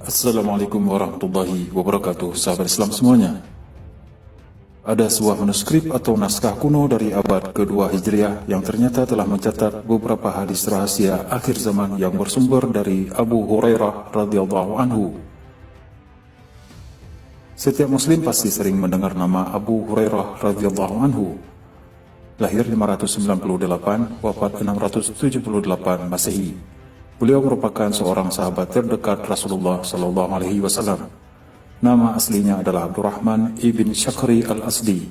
Assalamualaikum warahmatullahi wabarakatuh, sahabat Islam semuanya. Ada sebuah manuskrip atau naskah kuno dari abad kedua Hijriah yang ternyata telah mencatat beberapa hadis rahasia akhir zaman yang bersumber dari Abu Hurairah radhiyallahu anhu. Setiap muslim pasti sering mendengar nama Abu Hurairah radhiyallahu anhu. Lahir 598, wafat 678 Masehi. Beliau merupakan seorang sahabat terdekat Rasulullah SAW. Nama aslinya adalah Abdurrahman ibn Shakhri al-Asdi.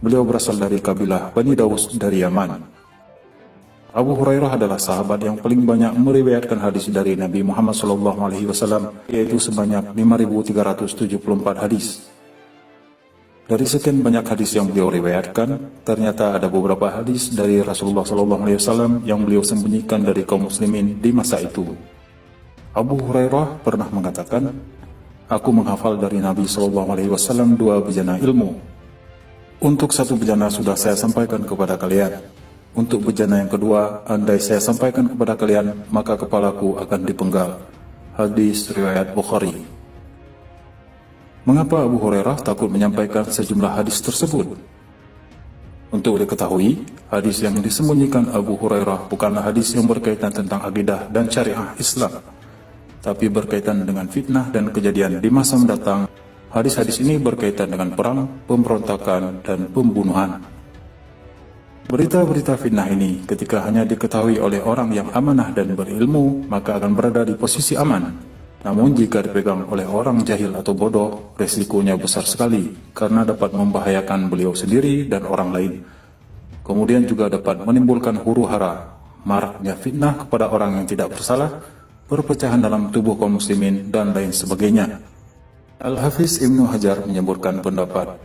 Beliau berasal dari kabilah Bani Daus dari Yaman. Abu Hurairah adalah sahabat yang paling banyak meriwayatkan hadis dari Nabi Muhammad SAW, yaitu sebanyak 5.374 hadis. Dari sekian banyak hadis yang beliau riwayatkan, ternyata ada beberapa hadis dari Rasulullah SAW yang beliau sembunyikan dari kaum muslimin di masa itu. Abu Hurairah pernah mengatakan, "Aku menghafal dari Nabi SAW 2 bejana ilmu. Untuk satu bejana sudah saya sampaikan kepada kalian. Untuk bejana yang kedua, andai saya sampaikan kepada kalian, maka kepalaku akan dipenggal." Hadis riwayat Bukhari. Mengapa Abu Hurairah takut menyampaikan sejumlah hadis tersebut? Untuk diketahui, hadis yang disembunyikan Abu Hurairah bukanlah hadis yang berkaitan tentang akidah dan syariah Islam, tapi berkaitan dengan fitnah dan kejadian di masa mendatang. Hadis-hadis ini berkaitan dengan perang, pemberontakan, dan pembunuhan. Berita-berita fitnah ini ketika hanya diketahui oleh orang yang amanah dan berilmu, maka akan berada di posisi aman. Namun jika dipegang oleh orang jahil atau bodoh, resikonya besar sekali karena dapat membahayakan beliau sendiri dan orang lain. Kemudian juga dapat menimbulkan huru-hara, maraknya fitnah kepada orang yang tidak bersalah, perpecahan dalam tubuh kaum muslimin, dan lain sebagainya. Al-Hafiz Ibnu Hajar menyebutkan pendapat,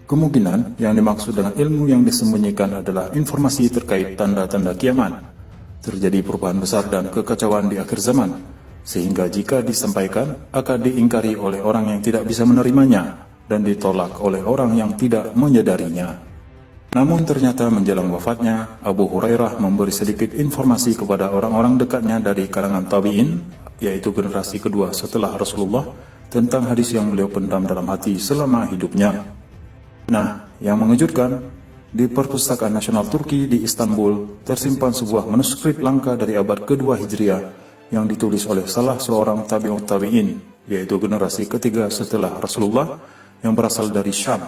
kemungkinan yang dimaksud dengan ilmu yang disembunyikan adalah informasi terkait tanda-tanda kiamat, terjadi perubahan besar dan kekacauan di akhir zaman, sehingga jika disampaikan akan diingkari oleh orang yang tidak bisa menerimanya dan ditolak oleh orang yang tidak menyadarinya. Namun ternyata menjelang wafatnya, Abu Hurairah memberi sedikit informasi kepada orang-orang dekatnya dari kalangan tabi'in, yaitu generasi kedua setelah Rasulullah, tentang hadis yang beliau pendam dalam hati selama hidupnya. Nah, yang mengejutkan, di Perpustakaan Nasional Turki di Istanbul tersimpan sebuah manuskrip langka dari abad kedua Hijriah yang ditulis oleh salah seorang tabi'ut tabi'in, yaitu generasi ketiga setelah Rasulullah yang berasal dari Syam.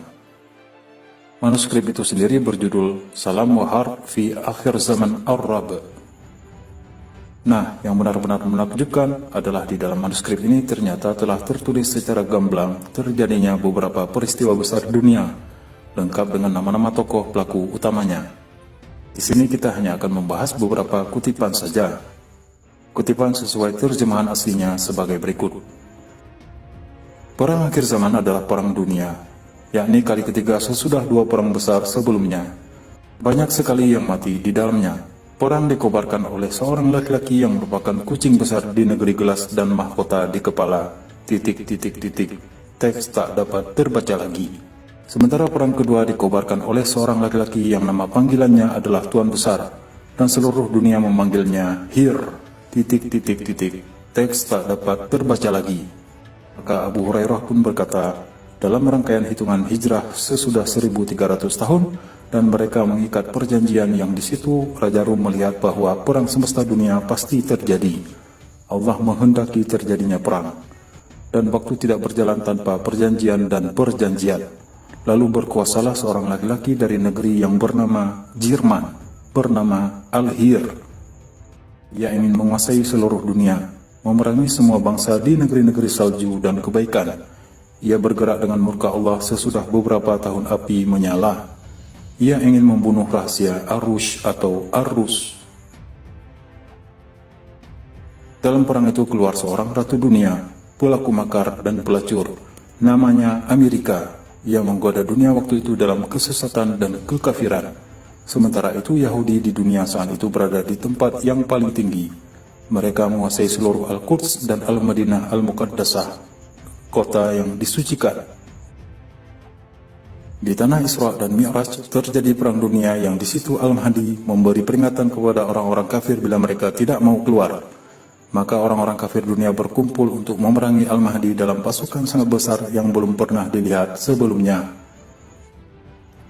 Manuskrip itu sendiri berjudul Salam wa Harb fi Akhir Zaman Ar-Rab. Nah, yang benar-benar menakjubkan adalah di dalam manuskrip ini ternyata telah tertulis secara gamblang terjadinya beberapa peristiwa besar dunia, lengkap dengan nama-nama tokoh pelaku utamanya. Di sini kita hanya akan membahas beberapa kutipan saja. Kutipan sesuai terjemahan aslinya sebagai berikut. Perang akhir zaman adalah perang dunia, yakni kali ketiga sesudah 2 perang besar sebelumnya. Banyak sekali yang mati di dalamnya. Perang dikobarkan oleh seorang laki-laki yang merupakan kucing besar di negeri gelas dan mahkota di kepala. Teks tak dapat terbaca lagi. Sementara perang kedua dikobarkan oleh seorang laki-laki yang nama panggilannya adalah Tuan Besar, dan seluruh dunia memanggilnya Hir. Teks tak dapat terbaca lagi. Maka Abu Hurairah pun berkata, dalam rangkaian hitungan hijrah sesudah 1300 tahun, dan mereka mengikat perjanjian yang di situ Raja Rum melihat bahwa perang semesta dunia pasti terjadi. Allah menghendaki terjadinya perang, dan waktu tidak berjalan tanpa perjanjian dan perjanjian. Lalu berkuasalah seorang laki-laki dari negeri yang bernama Jerman, bernama Al-Hir. Ia ingin menguasai seluruh dunia, memerangi semua bangsa di negeri-negeri salju dan kebaikan. Ia bergerak dengan murka Allah sesudah beberapa tahun api menyala. Ia ingin membunuh rahasia Arush atau Arus. Dalam perang itu keluar seorang ratu dunia, pelaku makar dan pelacur, namanya Amerika, yang menggoda dunia waktu itu dalam kesesatan dan kekafiran. Sementara itu Yahudi di dunia saat itu berada di tempat yang paling tinggi. Mereka menguasai seluruh Al-Quds dan Al-Madinah Al-Muqaddasah, kota yang disucikan. Di tanah Isra dan Mi'raj terjadi perang dunia yang di situ Al-Mahdi memberi peringatan kepada orang-orang kafir bila mereka tidak mau keluar. Maka orang-orang kafir dunia berkumpul untuk memerangi Al-Mahdi dalam pasukan sangat besar yang belum pernah dilihat sebelumnya.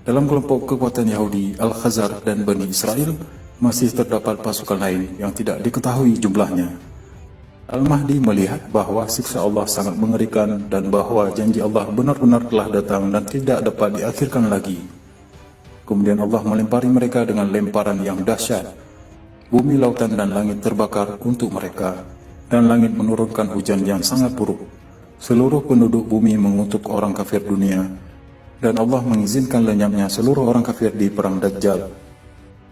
Dalam kelompok kekuatan Yahudi, Al-Khazar dan Bani Israel, masih terdapat pasukan lain yang tidak diketahui jumlahnya. Al-Mahdi melihat bahwa siksa Allah sangat mengerikan dan bahwa janji Allah benar-benar telah datang dan tidak dapat diakhirkan lagi. Kemudian Allah melempari mereka dengan lemparan yang dahsyat. Bumi, lautan, dan langit terbakar untuk mereka, dan langit menurunkan hujan yang sangat buruk. Seluruh penduduk bumi mengutuk orang kafir dunia, dan Allah mengizinkan lenyapnya seluruh orang kafir di perang Dajjal.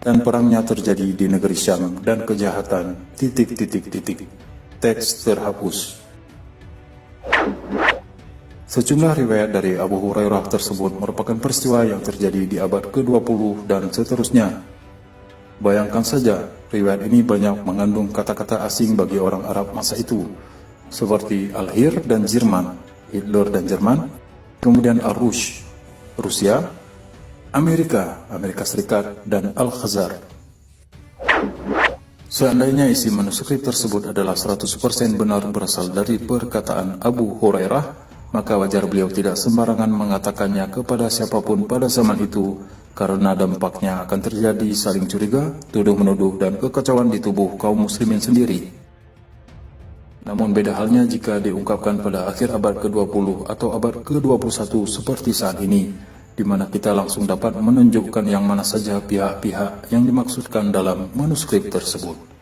Dan perangnya terjadi di negeri Syam, dan kejahatan, ... Teks terhapus. Sejumlah riwayat dari Abu Hurairah tersebut merupakan peristiwa yang terjadi di abad ke-20 dan seterusnya. Bayangkan saja, riwayat ini banyak mengandung kata-kata asing bagi orang Arab masa itu, seperti Al-Hir dan Jerman, Hitler dan Jerman, kemudian Al-Rush, Rusia, Amerika Serikat, dan Al-Khazar. Seandainya isi manuskrip tersebut adalah 100% benar berasal dari perkataan Abu Hurairah, maka wajar beliau tidak sembarangan mengatakannya kepada siapapun pada zaman itu, karena dampaknya akan terjadi saling curiga, tuduh-menuduh, dan kekacauan di tubuh kaum muslimin sendiri. Namun beda halnya jika diungkapkan pada akhir abad ke-20 atau abad ke-21 seperti saat ini, di mana kita langsung dapat menunjukkan yang mana saja pihak-pihak yang dimaksudkan dalam manuskrip tersebut.